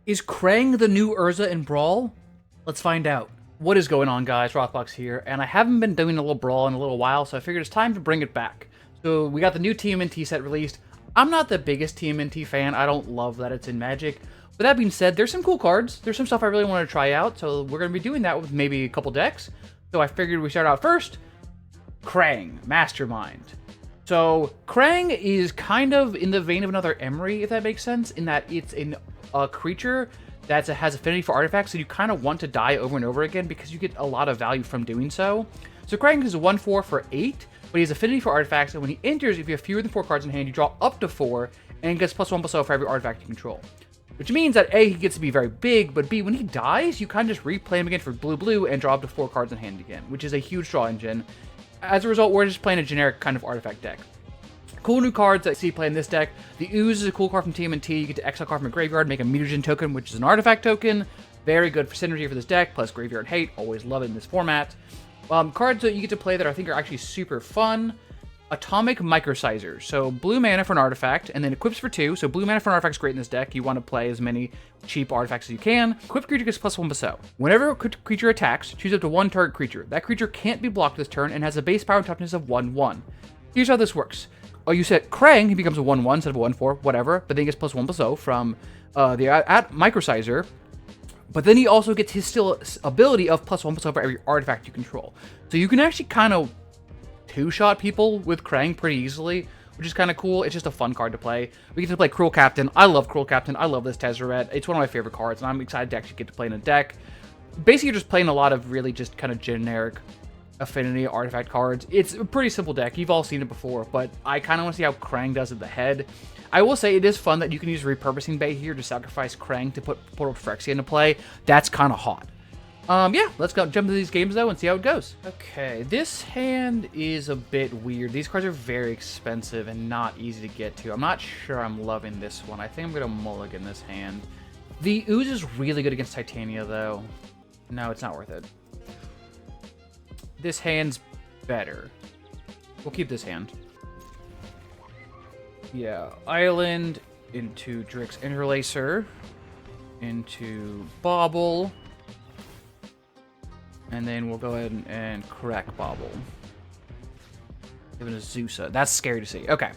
Is Krang the new Urza in Brawl? Let's find out. What is going on, guys? Rockbox here, and I haven't been doing a little Brawl in a little while, so I figured it's time to bring it back. So we got the new TMNT set released. I'm not the biggest TMNT fan. I don't love that it's in Magic. But that being said, there's some cool cards. There's some stuff I really want to try out, so we're going to be doing that with maybe a couple decks. So I figured we start out first. Krang, Mastermind. So Krang is kind of in the vein of another Emery, if that makes sense, in that it's a creature that has affinity for artifacts, so you kind of want to die over and over again because you get a lot of value from doing so. So Krang is a 1/4 for 8, but he has affinity for artifacts, and when he enters, if you have fewer than 4 cards in hand, you draw up to 4, and he gets +1/+0 for every artifact you control. Which means that A, he gets to be very big, but B, when he dies, you kind of just replay him again for blue and draw up to 4 cards in hand again, which is a huge draw engine. As a result, we're just playing a generic kind of artifact deck. Cool new cards that I see play in this deck. The Ooze is a cool card from TMNT. You get to exile a card from a graveyard, make a mutagen token, which is an artifact token. Very good for synergy for this deck, plus graveyard hate. Always love it in this format. Cards that you get to play that I think are actually super fun. Atomic Microsizer. So blue mana for an artifact, and then equips for 2. So blue mana for an artifact is great in this deck. You want to play as many cheap artifacts as you can. Equipped creature gets +1/+0. Whenever a creature attacks, choose up to 1 target creature. That creature can't be blocked this turn and has a base power and toughness of 1/1. Here's how this works. Oh, you set Krang, he becomes a 1/1 instead of a 1/4, whatever, but then he gets +1/+0 from the Microsizer. But then he also gets his still ability of +1/+0 for every artifact you control. So you can actually kind of two-shot people with Krang pretty easily, which is kind of cool. It's just a fun card to play. We get to play Cruel Captain. I love Cruel Captain. I love this Tezzeret. It's one of my favorite cards, and I'm excited to actually get to play in a deck. Basically, you're just playing a lot of really just kind of generic affinity artifact cards. It's a pretty simple deck. You've all seen it before, but I kind of want to see how Krang does at the head. I will say it is fun that you can use Repurposing Bay here to sacrifice Krang to put Portal Phyrexia into play. That's kind of hot. Yeah, let's go jump into these games though and see how it goes. Okay, this hand is a bit weird. These cards are very expensive and not easy to get to. I'm not sure I'm loving this one. I think I'm gonna mulligan this hand. The Ooze is really good against Titania though. No, it's not worth it. This hand's better. We'll keep this hand. Yeah, Island into Drix Interlacer, into Bauble, and then we'll go ahead and crack Bauble. Give it a Zeusa. That's scary to see. Okay.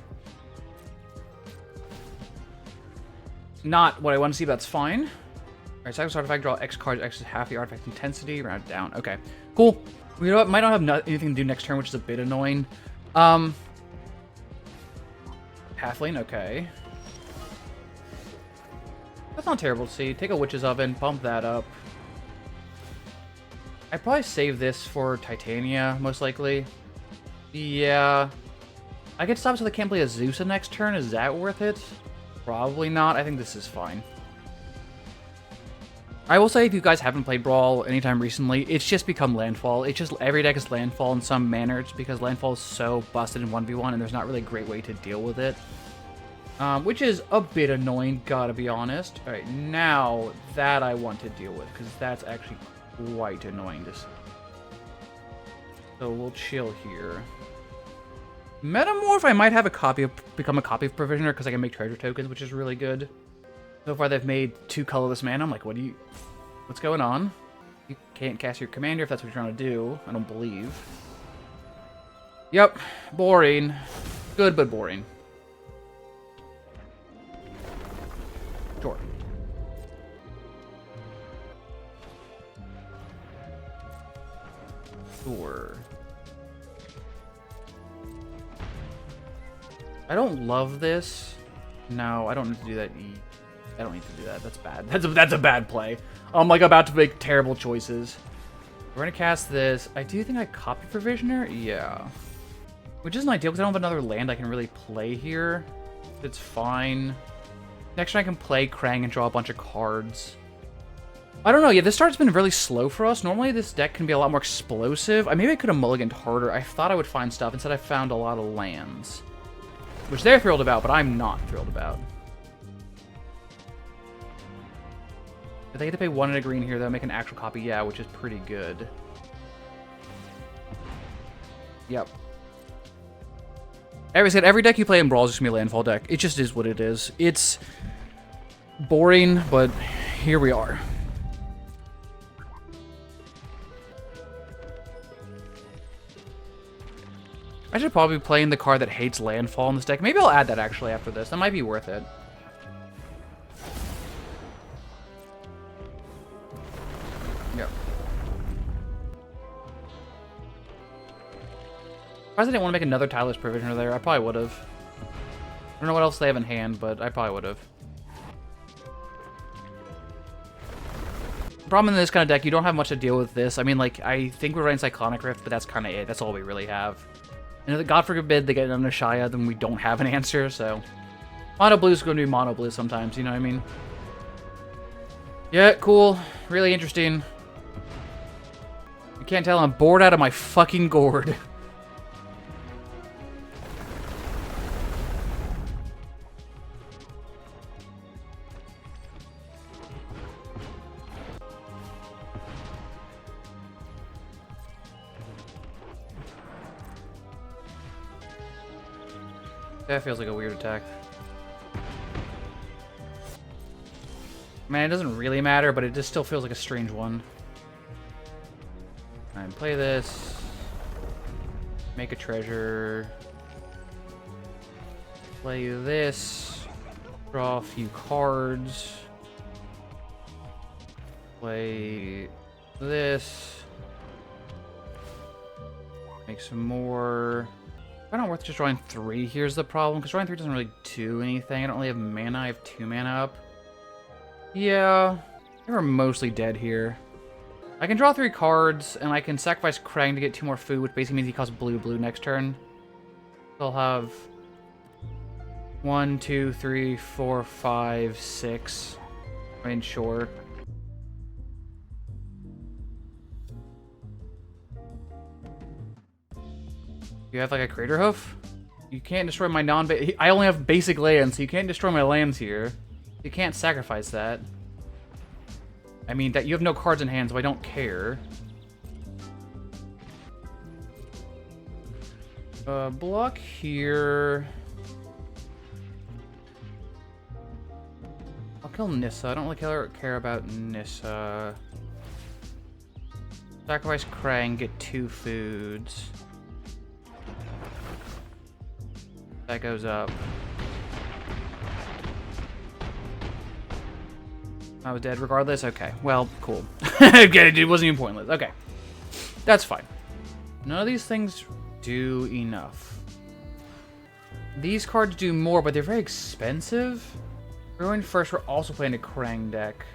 Not what I want to see, but that's fine. Alright, sacrifice artifact, draw X cards, X is half the artifact intensity, round it down. Okay, cool. We might not have anything to do next turn, which is a bit annoying. Halfling, okay. That's not terrible to see. Take a Witch's Oven, bump that up. I'd probably save this for Titania, most likely. Yeah. I could stop so they can't play a Zeusa next turn. Is that worth it? Probably not. I think this is fine. I will say, if you guys haven't played Brawl anytime recently, it's just become Landfall. It's just every deck is Landfall in some manner. It's because Landfall is so busted in 1v1, and there's not really a great way to deal with it. Which is a bit annoying, gotta be honest. Alright, now that I want to deal with, because that's actually quite annoying to see. So we'll chill here. Metamorph, I might have become a copy of Provisioner, because I can make treasure tokens, which is really good. So far, they've made 2 colorless mana. I'm like, what's going on? You can't cast your commander if that's what you're trying to do. I don't believe. Yep, boring. Good, but boring. Sure. Sure. I don't love this. No, I don't need to do that. I don't need to do that. That's bad. That's a bad play. I'm like about to make terrible choices. We're gonna cast this. I do think I copy Provisioner. Yeah, which isn't ideal because I don't have another land I can really play here. It's fine. Next turn I can play Krang and draw a bunch of cards. I don't know. Yeah, this start's been really slow for us. Normally this deck can be a lot more explosive. Maybe I could have mulliganed harder. I thought I would find stuff. Instead I found a lot of lands, which they're thrilled about, but I'm not thrilled about. If they get to pay 1 and a green here, they'll make an actual copy, yeah, which is pretty good. Yep. Every deck you play in Brawl is just going to be a landfall deck. It just is what it is. It's boring, but here we are. I should probably be playing the card that hates landfall in this deck. Maybe I'll add that actually after this. That might be worth it. Yep. Surprised I didn't want to make another tireless provisioner there. I probably would have. I don't know what else they have in hand, but I probably would have. Problem in this kind of deck, you don't have much to deal with this. I mean, like, I think we're running Cyclonic Rift, but that's kind of it. That's all we really have. And if God forbid they get another Shia, then we don't have an answer, so... Mono Blue is going to be Mono Blue sometimes, you know what I mean? Yeah, cool. Really interesting. You can't tell I'm bored out of my fucking gourd. That feels like a weird attack. Man, it doesn't really matter, but it just still feels like a strange one. Alright, play this. Make a treasure. Play this. Draw a few cards. Play this. Make some more. Probably not worth just drawing 3. Here's the problem, because drawing 3 doesn't really do anything. I don't really have mana. I have 2 mana up. Yeah, we're mostly dead here. I can draw 3 cards, and I can sacrifice Krang to get 2 more food, which basically means he costs blue next turn. So I'll have 1, 2, 3, 4, 5, 6. I mean, sure. You have like a Crater Hoof? You can't destroy my I only have basic lands, so you can't destroy my lands here. You can't sacrifice that. I mean, that you have no cards in hand, so I don't care. Block here. I'll kill Nissa. I don't really care about Nissa. Sacrifice Krang, get 2 foods. That goes up. I was dead regardless? Okay. Well, cool. Okay, it wasn't even pointless. Okay. That's fine. None of these things do enough. These cards do more, but they're very expensive. We're going first. We're also playing a Krang deck.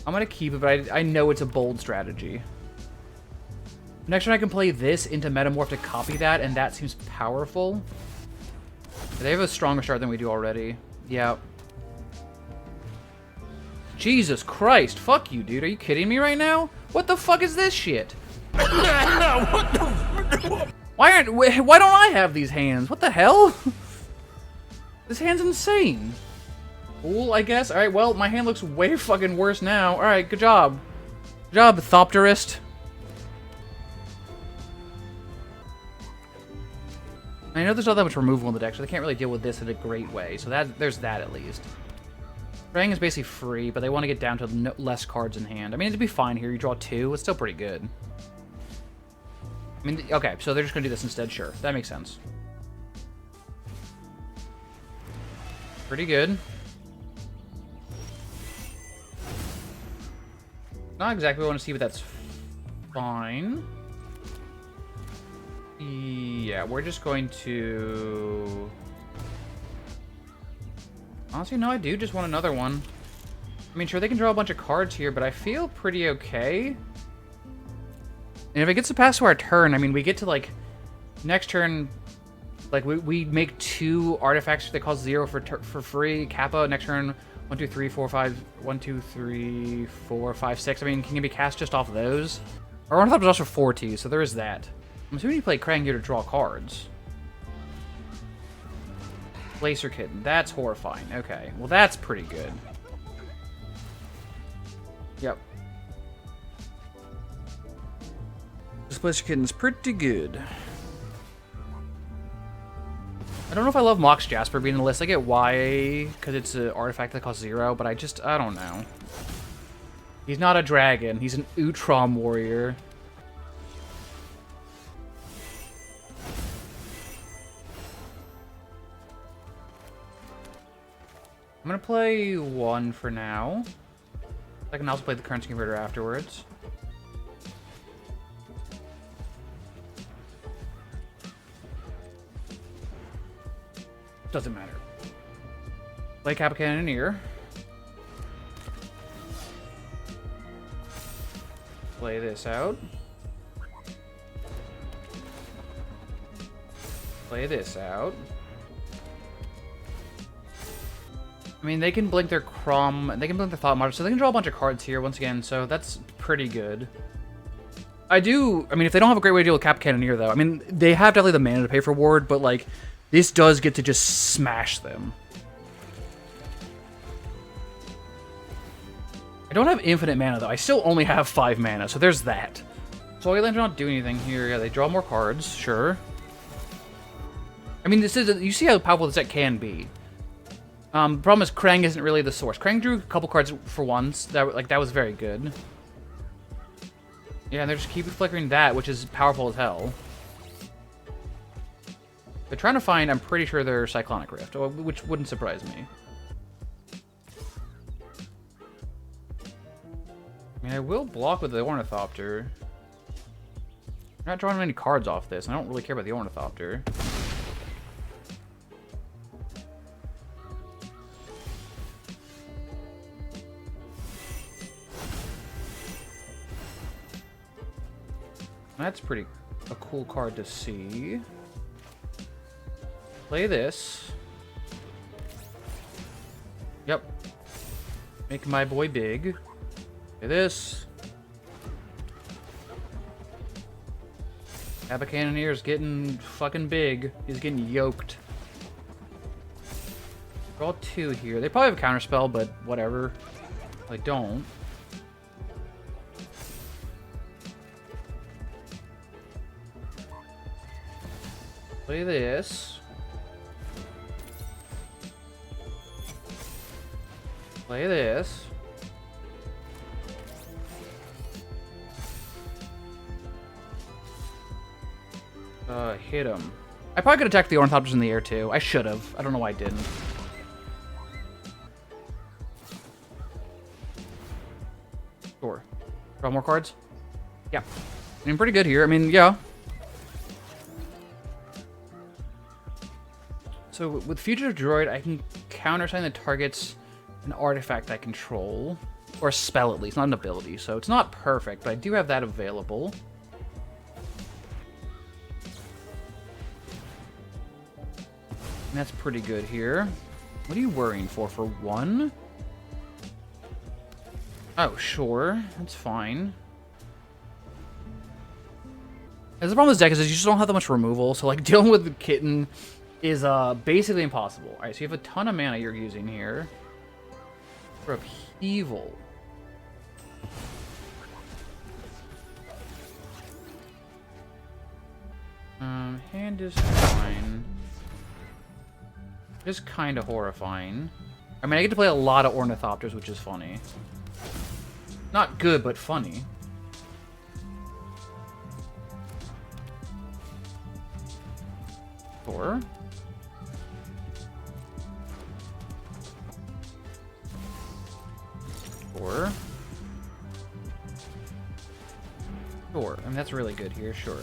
I'm going to keep it, but I know it's a bold strategy. Next turn I can play this into Metamorph to copy that, and that seems powerful. They have a stronger start than we do already. Yeah. Jesus Christ. Fuck you, dude. Are you kidding me right now? What the fuck is this shit? Why don't I have these hands? What the hell? This hand's insane. Cool, I guess. Alright, well, my hand looks way fucking worse now. Alright, good job. Good job, Thopterist. I know there's not that much removal in the deck, so they can't really deal with this in a great way. So there's that at least. Krang is basically free, but they want to get down to less cards in hand. I mean, it'd be fine here. You draw 2. It's still pretty good. I mean, okay, so they're just going to do this instead. Sure, that makes sense. Pretty good. Not exactly what I want to see, but that's fine. Yeah, we're just going to... Honestly, no, I do just want another one. I mean, sure, they can draw a bunch of cards here, but I feel pretty okay. And if it gets to pass to our turn, I mean, we get to, like, next turn, like, we make 2 artifacts that cost 0 for free. Kappa, next turn, 1, 2, 3, 4, 5, 1, 2, 3, 4, 5, 6. I mean, can it be cast just off of those? Our Ornithop is also 4T, so there is that. I'm assuming you play Krang here to draw cards. Placer Kitten. That's horrifying. Okay. Well, that's pretty good. Yep. This Placer Kitten's pretty good. I don't know if I love Mox Jasper being in the list. I get why, because it's an artifact that costs 0, but I don't know. He's not a dragon. He's an Utrom warrior. I'm gonna play one for now. I can also play the currency converter afterwards. Doesn't matter. Play Kappa Cannoneer. Play this out. Play this out. I mean, they can blink their they can blink their Thought Martyr, so they can draw a bunch of cards here once again, so that's pretty good. I mean, if they don't have a great way to deal with Kappa Cannoneer, though, I mean, they have definitely the mana to pay for Ward, but, like, this does get to just smash them. I don't have infinite mana, though. I still only have 5 mana, so there's that. So Soil Lands not do anything here. Yeah, they draw more cards, sure. I mean, you see how powerful this deck can be. The problem is Krang isn't really the source. Krang drew a couple cards for once. That was very good. Yeah, and they're just keep flickering that, which is powerful as hell. They're trying to find, I'm pretty sure they're Cyclonic Rift, which wouldn't surprise me. I mean, I will block with the Ornithopter. I'm not drawing many cards off this. I don't really care about the Ornithopter. That's a cool card to see. Play this. Yep. Make my boy big. Play this. Kappa Cannoneer's getting fucking big. He's getting yoked. Draw 2 here. They probably have a counterspell, but whatever. I don't. Play this. Play this. Hit him. I probably could attack the Ornithopters in the air too. I should have. I don't know why I didn't. Sure. Draw more cards? Yeah. I mean, pretty good here. I mean, yeah. So with Fugitive Droid, I can countersign the target's an artifact I control. Or a spell, at least, not an ability. So it's not perfect, but I do have that available. And that's pretty good here. What are you worrying for 1? Oh, sure. That's fine. And the problem with this deck is you just don't have that much removal, so like dealing with the kitten is basically impossible. Alright, so you have a ton of mana you're using here. For upheaval. Hand is fine. Just kind of horrifying. I mean, I get to play a lot of Ornithopters, which is funny. Not good, but funny. Sure. Sure. Sure. I mean, that's really good here, sure.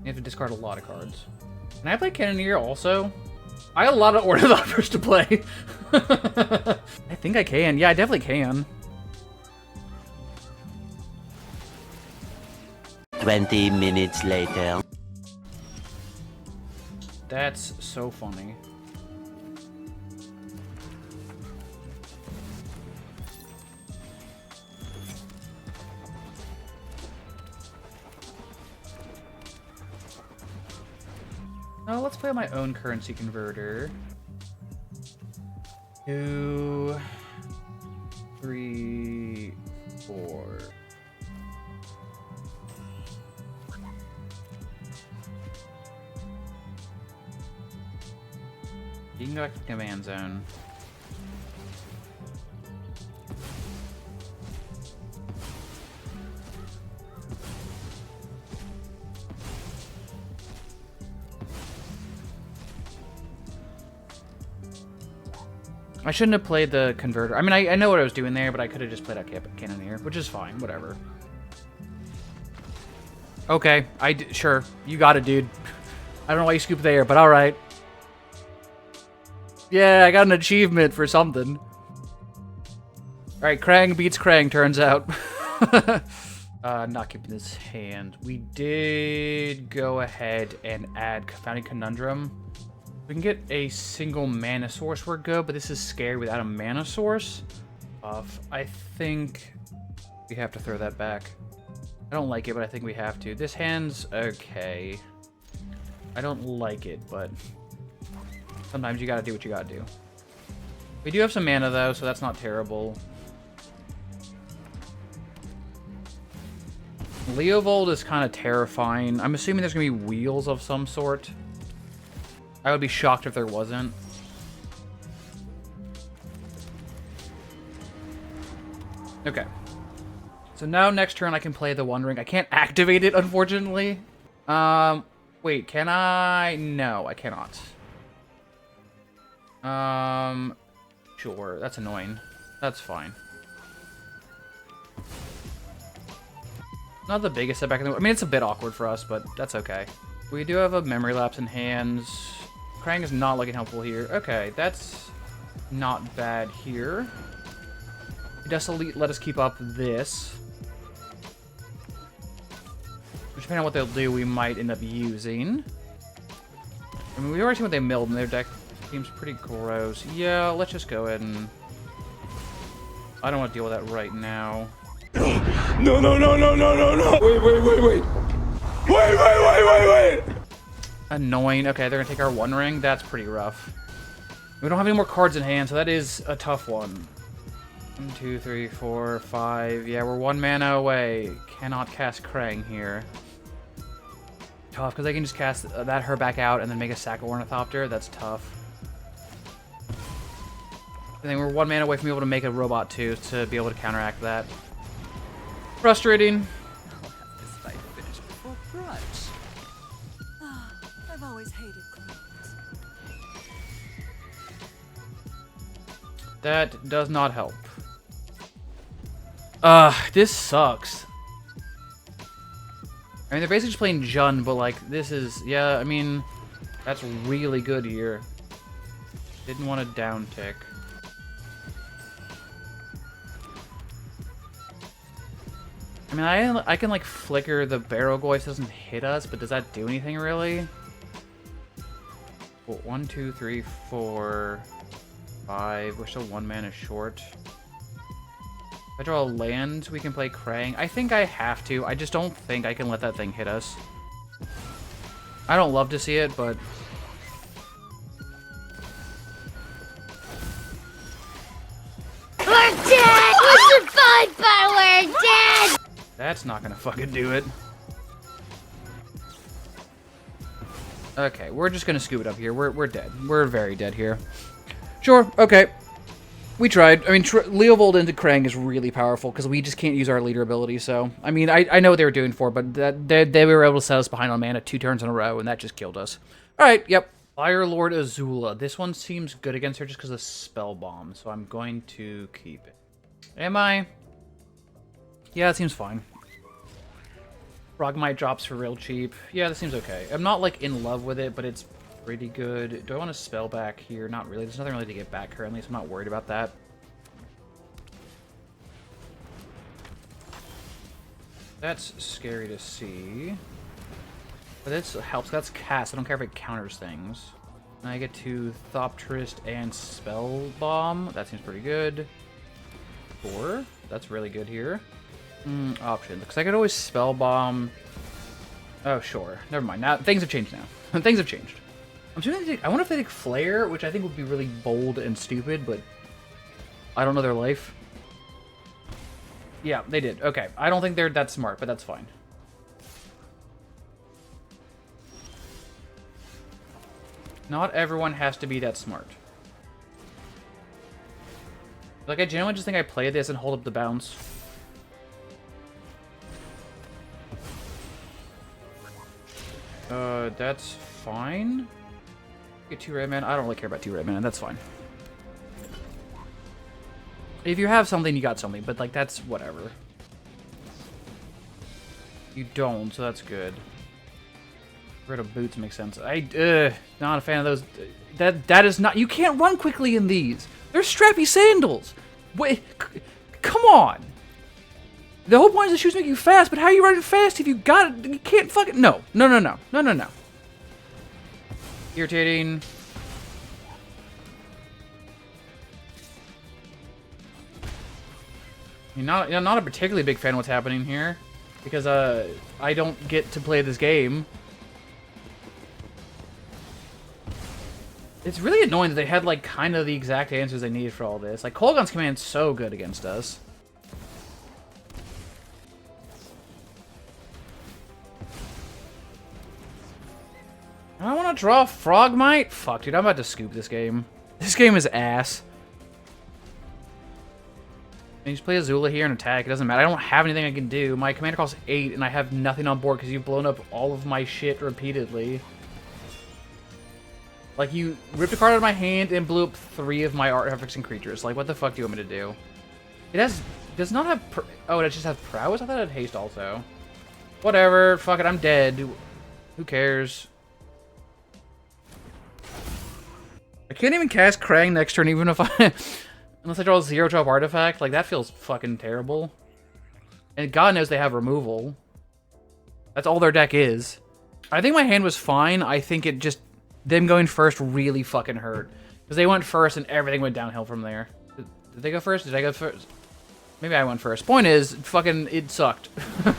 You have to discard a lot of cards. Can I play Cannoneer also? I have a lot of Ornithopters to play. I think I can. Yeah, I definitely can. 20 minutes later. That's so funny. No, let's play my own currency converter. 2, 3, 4. You can go back to command zone. I shouldn't have played the converter. I mean, I know what I was doing there, but I could have just played out cannoneer, which is fine. Whatever. Okay, sure. You got it, dude. I don't know why you scooped there, but all right. Yeah, I got an achievement for something. All right, Krang beats Krang, turns out. Not keeping this hand. We did go ahead and add Confounding Conundrum. We can get a single mana source, we're good, but this is scary without a mana source. I think we have to throw that back. I don't like it, but I think we have to. This hand's okay. I don't like it, but sometimes you gotta do what you gotta do. We do have some mana, though, so that's not terrible. Leovold is kind of terrifying. I'm assuming there's going to be wheels of some sort. I would be shocked if there wasn't. Okay. So now next turn I can play the One Ring. I can't activate it, unfortunately. Wait, can I? No, I cannot. Sure. That's annoying. That's fine. Not the biggest setback in the world. I mean, it's a bit awkward for us, but that's okay. We do have a memory lapse in hands. Krang is not looking helpful here. Okay, that's not bad here. It does let us keep up this. Which, depending on what they'll do, we might end up using. I mean, we've already seen what they milled, and their deck seems pretty gross. Yeah, let's just go ahead and... I don't want to deal with that right now. No, no, no, no, no, no, no! Wait! Wait! Annoying. Okay, they're gonna take our One Ring. That's pretty rough. We don't have any more cards in hand, so that is a tough one. 1, 2, 3, 4, 5. Yeah, we're 1 mana away. Cannot cast Krang here. Tough, because I can just cast her back out and then make a sack of Ornithopter. That's tough. And then we're 1 mana away from being able to make a robot too, to be able to counteract that. Frustrating. I'll have this fight finished before brunch. I've always hated clowns. That does not help. This sucks. I mean, they're basically just playing Jun, but like, this is, yeah, I mean, that's really good here. Didn't want to down tick. I mean, I can like flicker the barrel goy so it doesn't hit us, but does that do anything really? Well, 1, 2, 3, 4, 5. We're still 1 mana short. If I draw a land, we can play Krang. I think I have to. I just don't think I can let that thing hit us. I don't love to see it, but... We're dead! We survived, but we're dead! That's not gonna fucking do it. Okay, we're just gonna scoop it up here. We're dead. We're very dead here. Sure, okay. We tried. I mean, Leovold into Krang is really powerful because we just can't use our leader ability, so... I mean, I know what they were doing for, but they were able to set us behind on mana 2 turns in a row, and that just killed us. Alright, yep. Fire Lord Azula. This one seems good against her just because of Spell Bomb, so I'm going to keep it. Am I? Yeah, it seems fine. Frogmite drops for real cheap. Yeah, this seems okay. I'm not, like, in love with it, but it's pretty good. Do I want to spell back here? Not really. There's nothing really to get back currently, so I'm not worried about that. That's scary to see. But this helps. That's cast. I don't care if it counters things. And I get to Thopterist and Spell Bomb. That seems pretty good. 4. That's really good here. Options. Because I could always Spell Bomb. Oh, sure. Never mind. Now things have changed now. Things have changed. I'm assuming they take, I wonder if they take Flare, which I think would be really bold and stupid, but I don't know their life. Yeah, they did. Okay. I don't think they're that smart, but that's fine. Not everyone has to be that smart. Like, I genuinely just think I play this and hold up the bounce. That's fine. Get 2 red mana. I don't really care about 2 red mana. That's fine. If you have something, you got something, but like that's whatever. You don't, so that's good. Rid of boots makes sense. Not a fan of those. That is not. You can't run quickly in these. They're strappy sandals. Wait, come on. The whole point is the shoes make you fast, but how are you running fast if you got it? You can't fucking no. Irritating. I'm not a particularly big fan of what's happening here, because I don't get to play this game. It's really annoying that they had like kind of the exact answers they needed for all this. Like Kolaghan's command's so good against us. I want to draw Frogmite? Fuck, dude, I'm about to scoop this game. This game is ass. You just play Azula here and attack. It doesn't matter. I don't have anything I can do. My commander costs 8, and I have nothing on board because you've blown up all of my shit repeatedly. Like, you ripped a card out of my hand and blew up 3 of my artifacts and creatures. Like, what the fuck do you want me to do? It does not have... Oh, it just has prowess? I thought it had haste also. Whatever. Fuck it, I'm dead. Who cares? I can't even cast Krang next turn even if I... Unless I draw a 0-drop artifact. Like, that feels fucking terrible. And God knows they have removal. That's all their deck is. I think my hand was fine. I think it just... Them going first really fucking hurt. Because they went first and everything went downhill from there. Did they go first? Did I go first? Maybe I went first. Point is, fucking, it sucked. Are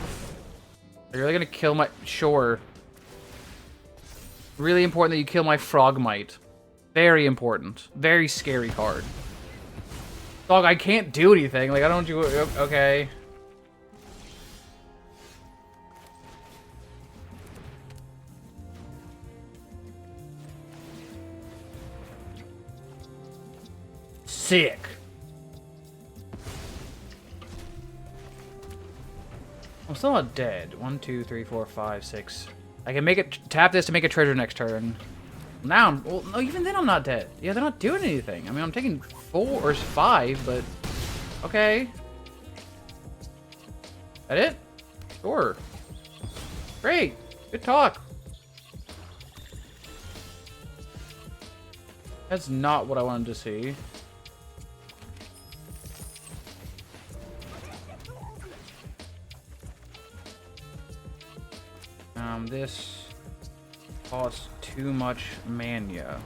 you really gonna kill my... Sure. Really important that you kill my Frogmite. Very important. Very scary card. Dog, I can't do anything. Like, I don't do... Okay. Sick. I'm still not dead. 1, 2, 3, 4, 5, 6. I can make it... Tap this to make a treasure next turn. Now I'm... Well, no, even then I'm not dead. Yeah, they're not doing anything. I mean, I'm taking 4 or 5, but... Okay. That it? Sure. Great. Good talk. That's not what I wanted to see. This costs too much mana.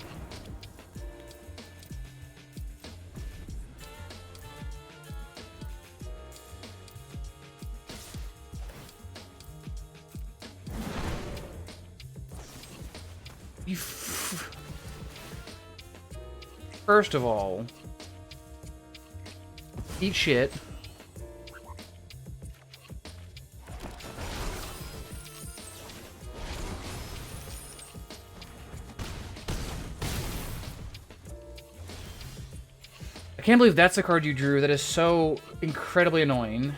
First of all, eat shit. I can't believe that's the card you drew. That is so incredibly annoying.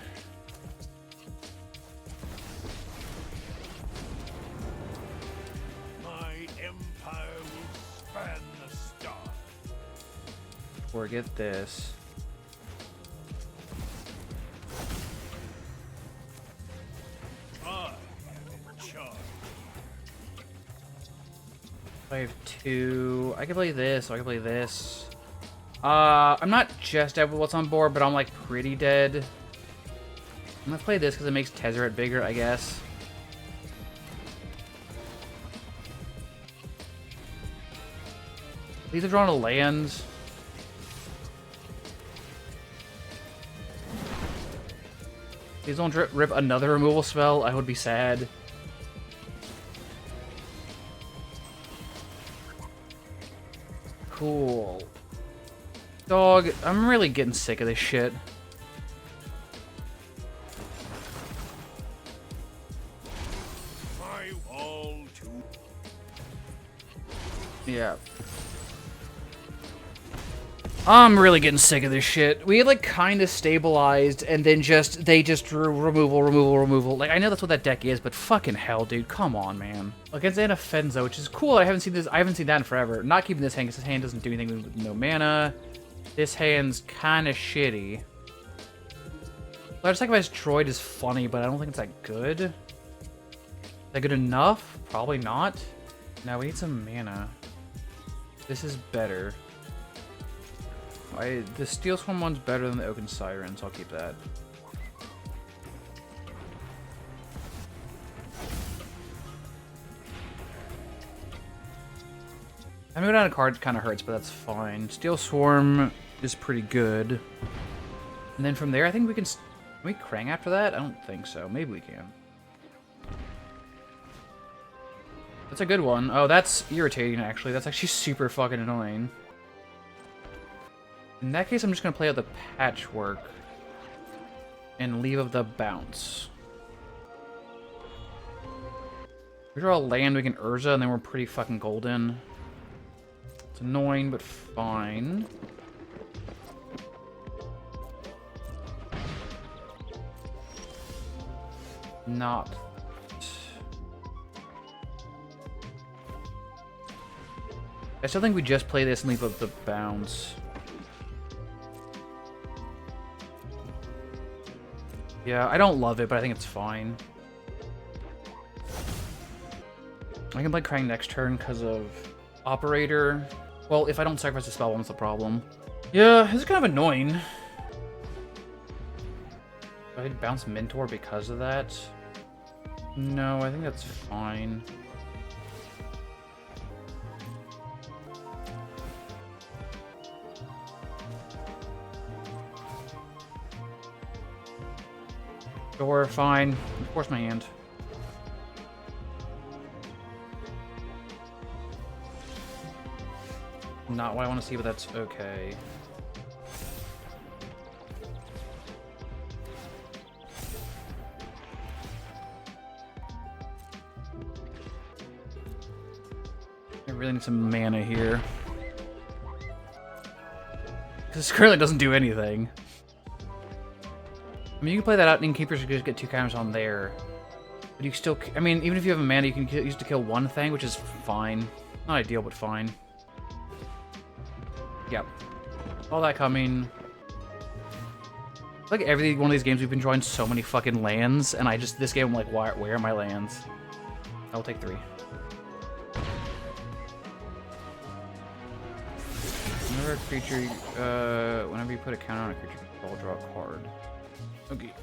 My empire will span the stars. Forget this. I am in charge. I have 2. I can play this, so I can play this. I'm not just dead with what's on board, but I'm like pretty dead. I'm gonna play this because it makes Tezzeret bigger, I guess. These are drawn to lands. Please don't rip another removal spell. I would be sad. Cool. Dog, I'm really getting sick of this shit. Yeah. I'm really getting sick of this shit. We like kind of stabilized, and then they just drew removal. Like, I know that's what that deck is, but fucking hell, dude, come on, man. Against Anafenza, which is cool. I haven't seen that in forever. Not keeping this hand because his hand doesn't do anything with no mana. This hand's kind of shitty. Large Sacrifice Droid is funny, but I don't think it's that good. Is that good enough? Probably not. Now we need some mana. This is better. The Steel Swarm one's better than the Oaken Siren, so I'll keep that. Having go down a card kind of hurts, but that's fine. Steel Swarm is pretty good. And then from there, I think we can... Can we Krang after that? I don't think so. Maybe we can. That's a good one. Oh, that's irritating, actually. That's actually super fucking annoying. In that case, I'm just going to play out the Patchwork and leave of the Bounce. We draw a land, we can Urza, and then we're pretty fucking golden. It's annoying, but fine. Not. I still think we just play this and leave up the Bounce. Yeah, I don't love it, but I think it's fine. I can play Krang next turn because of Operator. Well, if I don't sacrifice the spell, what's the problem? Yeah, this is kind of annoying. Do I bounce Mentor because of that? No, I think that's fine. Sure, fine. Force my hand. Not what I want to see, but that's okay. I really need some mana here. Because this currently doesn't do anything. I mean, you can play that out and Keepers just get 2 counters on there. But you can still... I mean, even if you have a mana, you can use to kill one thing, which is fine. Not ideal, but fine. Yep. All that coming. Like every one of these games, we've been drawing so many fucking lands, and this game, I'm like, where are my lands? I'll take 3. Whenever a creature, whenever you put a counter on a creature, I'll draw a card. Okay.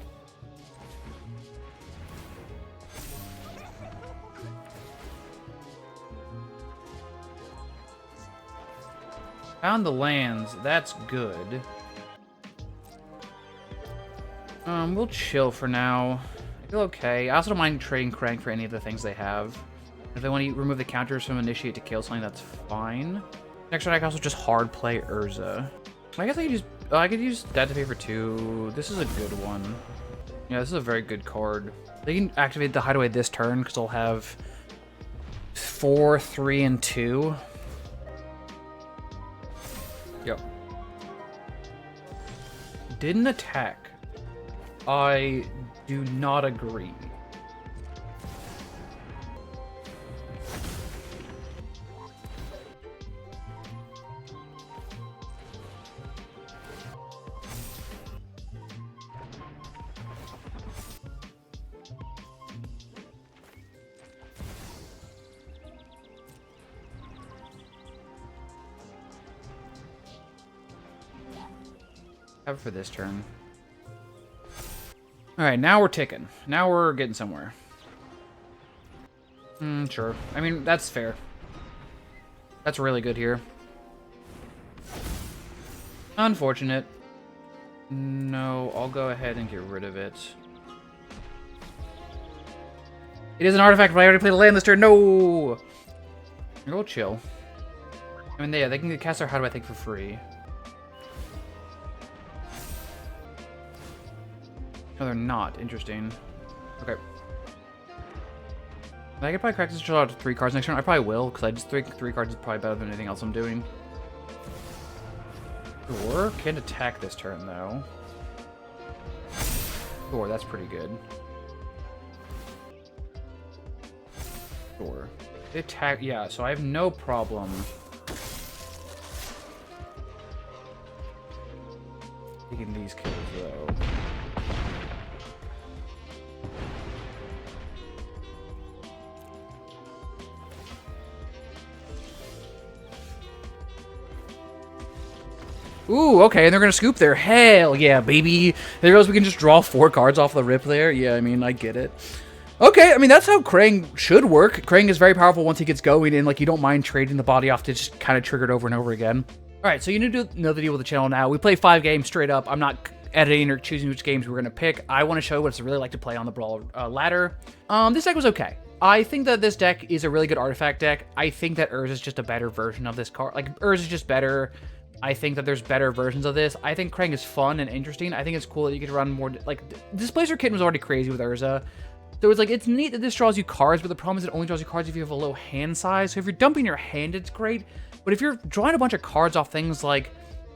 Found the lands. That's good. We'll chill for now. I feel okay. I also don't mind trading Krang for any of the things they have. If they want to remove the counters from Initiate to kill something, that's fine. Next turn, I can also just hard play Urza. I guess I could use that to pay for 2. This is a good one. Yeah, this is a very good card. They can activate the Hideaway this turn because they'll have 4, 3, and 2. Yep. Didn't attack. I do not agree. Have it for this turn. Alright, now we're ticking. Now we're getting somewhere. Sure. I mean, that's fair. That's really good here. Unfortunate. No, I'll go ahead and get rid of it. It is an artifact, but I already played a land this turn. No! Go chill. I mean, yeah, they can cast their Hideaway, I think, for free. No, they're not. Interesting. Okay. I could probably crack this out to 3 cards next turn. I probably will, because I just think 3 cards is probably better than anything else I'm doing. Sure. Can't attack this turn, though. Sure, that's pretty good. Sure. Attack, yeah, so I have no problem Taking these kills, though. Ooh, okay, and they're gonna scoop there. Hell yeah, baby. They realize we can just draw 4 cards off the rip there. Yeah, I mean, I get it. Okay, I mean, that's how Krang should work. Krang is very powerful once he gets going, and, like, you don't mind trading the body off to just kind of trigger it over and over again. Alright, so you need to know the deal with the channel now. We play 5 games straight up. I'm not editing or choosing which games we're going to pick. I want to show what it's really like to play on the Brawl ladder. This deck was okay. I think that this deck is a really good artifact deck. I think that Urza is just a better version of this card. Like, Urza is just better. I think that there's better versions of this. I think Krang is fun and interesting. I think it's cool that you could run more... Like, Displacer Kitten was already crazy with Urza. So it's like, it's neat that this draws you cards, but the problem is it only draws you cards if you have a low hand size. So if you're dumping your hand, it's great. But if you're drawing a bunch of cards off things like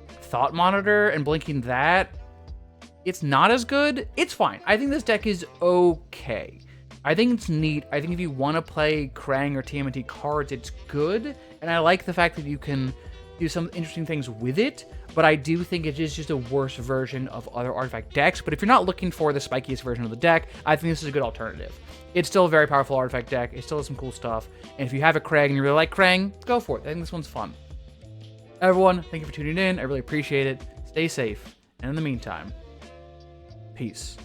Thought Monitor and blinking that, it's not as good. It's fine. I think this deck is okay. I think it's neat. I think if you want to play Krang or TMNT cards, it's good. And I like the fact that you can do some interesting things with it, but I do think it is just a worse version of other artifact decks. But if you're not looking for the spikiest version of the deck, I think this is a good alternative. It's still a very powerful artifact deck. It still has some cool stuff. And if you have a Krang and you really like Krang, go for it. I think this one's fun. Everyone, thank you for tuning in. I really appreciate it. Stay safe. And in the meantime, peace.